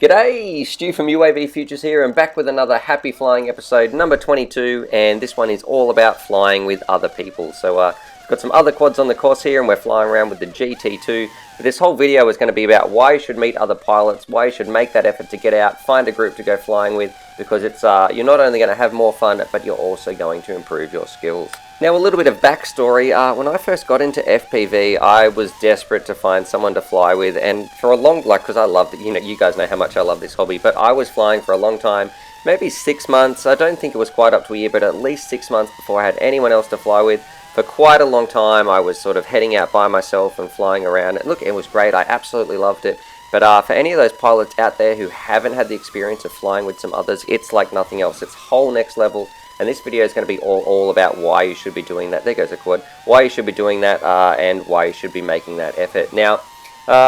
G'day, Stu from UAVfutures here, and back with another happy flying episode, number 22, and this one is all about flying with other people. So we've got some other quads on the course here, and we're flying around with the GT2. But this whole video is going to be about why you should meet other pilots, why you should make that effort to get out, find a group to go flying with, because it's you're not only going to have more fun, but you're also going to improve your skills. Now, a little bit of backstory. When I first got into FPV, I was desperate to find someone to fly with, and for a long, because I love it, you guys know how much I love this hobby, but I was flying for a long time, maybe 6 months. I don't think it was quite up to a year, but at least 6 months before I had anyone else to fly with. For quite a long time, I was sort of heading out by myself and flying around. And look, it was great. I absolutely loved it. But for any of those pilots out there who haven't had the experience of flying with some others, it's like nothing else. It's whole next level. And this video is going to be all about why you should be doing that. There goes a quad. Why you should be doing that and why you should be making that effort. Now,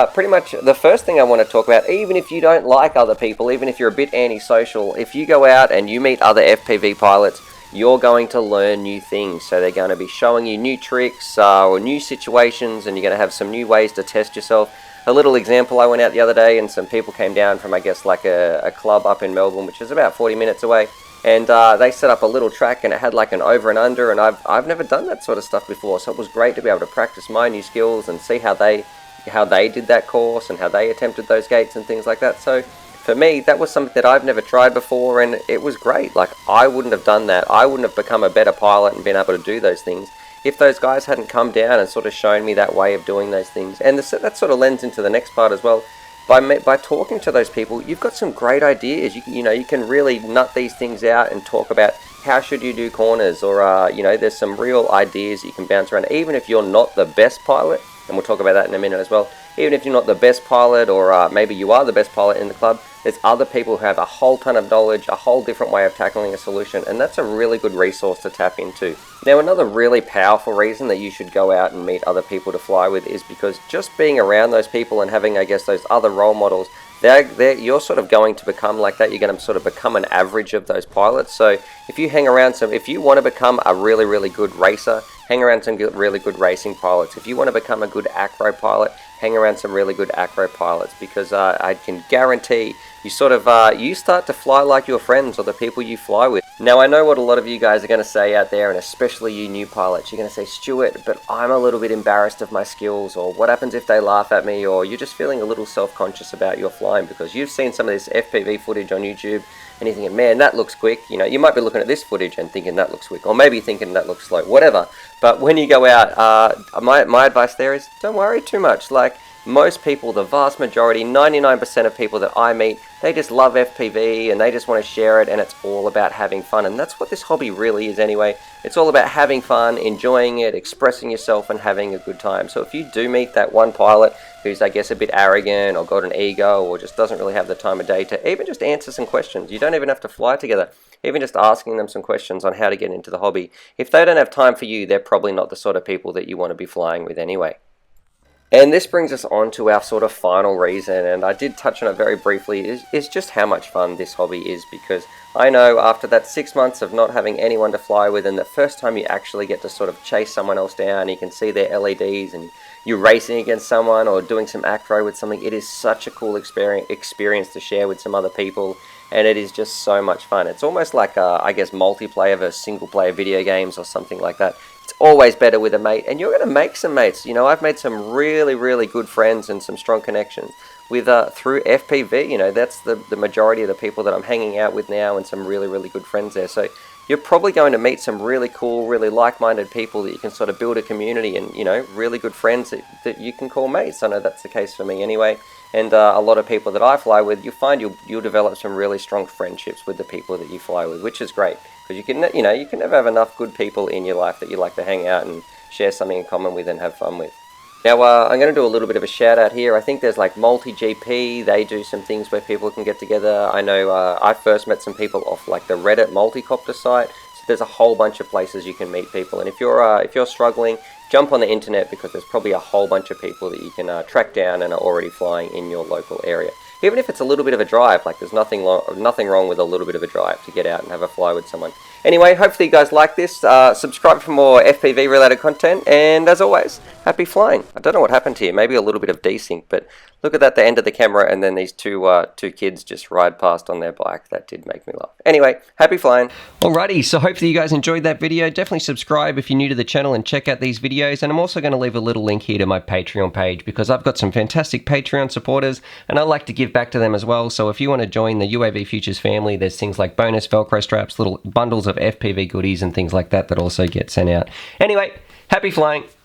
pretty much the first thing I want to talk about, even if you don't like other people, even if you're a bit antisocial, if you go out and you meet other FPV pilots, you're going to learn new things. So they're going to be showing you new tricks or new situations, and you're going to have some new ways to test yourself. A little example, I went out the other day and some people came down from, I guess, like a club up in Melbourne, which is about 40 minutes away. And they set up a little track, and it had like an over and under, and I've never done that sort of stuff before, so it was great to be able to practice my new skills and see how they did that course and how they attempted those gates and things like that. So for me, that was something that I've never tried before, and it was great. Like, I wouldn't have done that. I wouldn't have become a better pilot and been able to do those things if those guys hadn't come down and sort of shown me that way of doing those things. And that sort of lends into the next part as well. By talking to those people, you've got some great ideas. You can really nut these things out and talk about how should you do corners, or there's some real ideas you can bounce around. Even if you're not the best pilot, and we'll talk about that in a minute as well. Even if you're not the best pilot, or maybe you are the best pilot in the club, there's other people who have a whole ton of knowledge, a whole different way of tackling a solution, and that's a really good resource to tap into. Now, another really powerful reason that you should go out and meet other people to fly with is because just being around those people and having, I guess, those other role models, you're sort of going to become like that. You're going to sort of become an average of those pilots. So if you hang around if you want to become a really, really good racer, hang around some really good racing pilots. If you want to become a good acro pilot, hang around some really good acro pilots, because I can guarantee you you start to fly like your friends or the people you fly with. Now, I know what a lot of you guys are going to say out there, and especially you new pilots. You're going to say, Stuart, but I'm a little bit embarrassed of my skills, or what happens if they laugh at me, or you're just feeling a little self-conscious about your flying because you've seen some of this FPV footage on YouTube and you're thinking, man, that looks quick. You might be looking at this footage and thinking that looks quick, or maybe thinking that looks slow, whatever. But when you go out, my advice there is don't worry too much. Like, most people, the vast majority, 99% of people that I meet, they just love FPV and they just want to share it, and it's all about having fun. And that's what this hobby really is anyway. It's all about having fun, enjoying it, expressing yourself, and having a good time. So if you do meet that one pilot who's, I guess, a bit arrogant or got an ego or just doesn't really have the time of day to even just answer some questions, you don't even have to fly together. Even just asking them some questions on how to get into the hobby. If they don't have time for you, they're probably not the sort of people that you want to be flying with anyway. And this brings us on to our sort of final reason, and I did touch on it very briefly, is just how much fun this hobby is. Because I know after that 6 months of not having anyone to fly with, and the first time you actually get to sort of chase someone else down, you can see their LEDs and you're racing against someone or doing some acro with something, it is such a cool experience to share with some other people, and it is just so much fun. It's almost like, I guess, multiplayer versus single player video games or something like that. It's always better with a mate, and you're going to make some mates. I've made some really, really good friends and some strong connections with through FPV. That's the majority of the people that I'm hanging out with now, and some really, really good friends there. So you're probably going to meet some really cool, really like-minded people that you can sort of build a community and, really good friends that you can call mates. I know that's the case for me anyway. And a lot of people that I fly with, you find you'll develop some really strong friendships with the people that you fly with, which is great. Because you can never have enough good people in your life that you like to hang out and share something in common with and have fun with. Now, I'm going to do a little bit of a shout out here. I think there's like Multi-GP. They do some things where people can get together. I know I first met some people off like the Reddit Multicopter site. So there's a whole bunch of places you can meet people. And if you're struggling, jump on the internet, because there's probably a whole bunch of people that you can track down and are already flying in your local area. Even if it's a little bit of a drive, like there's nothing wrong with a little bit of a drive to get out and have a fly with someone. Anyway, hopefully you guys like this. Subscribe for more FPV related content, and as always, happy flying. I don't know what happened here, maybe a little bit of desync, but look at that, the end of the camera, and then these two kids just ride past on their bike. That did make me laugh. Anyway, happy flying. Alrighty, so hopefully you guys enjoyed that video. Definitely subscribe if you're new to the channel and check out these videos. And I'm also going to leave a little link here to my Patreon page because I've got some fantastic Patreon supporters and I like to give back to them as well. So if you want to join the UAV Futures family, there's things like bonus Velcro straps, little bundles of FPV goodies and things like that that also get sent out. Anyway, happy flying.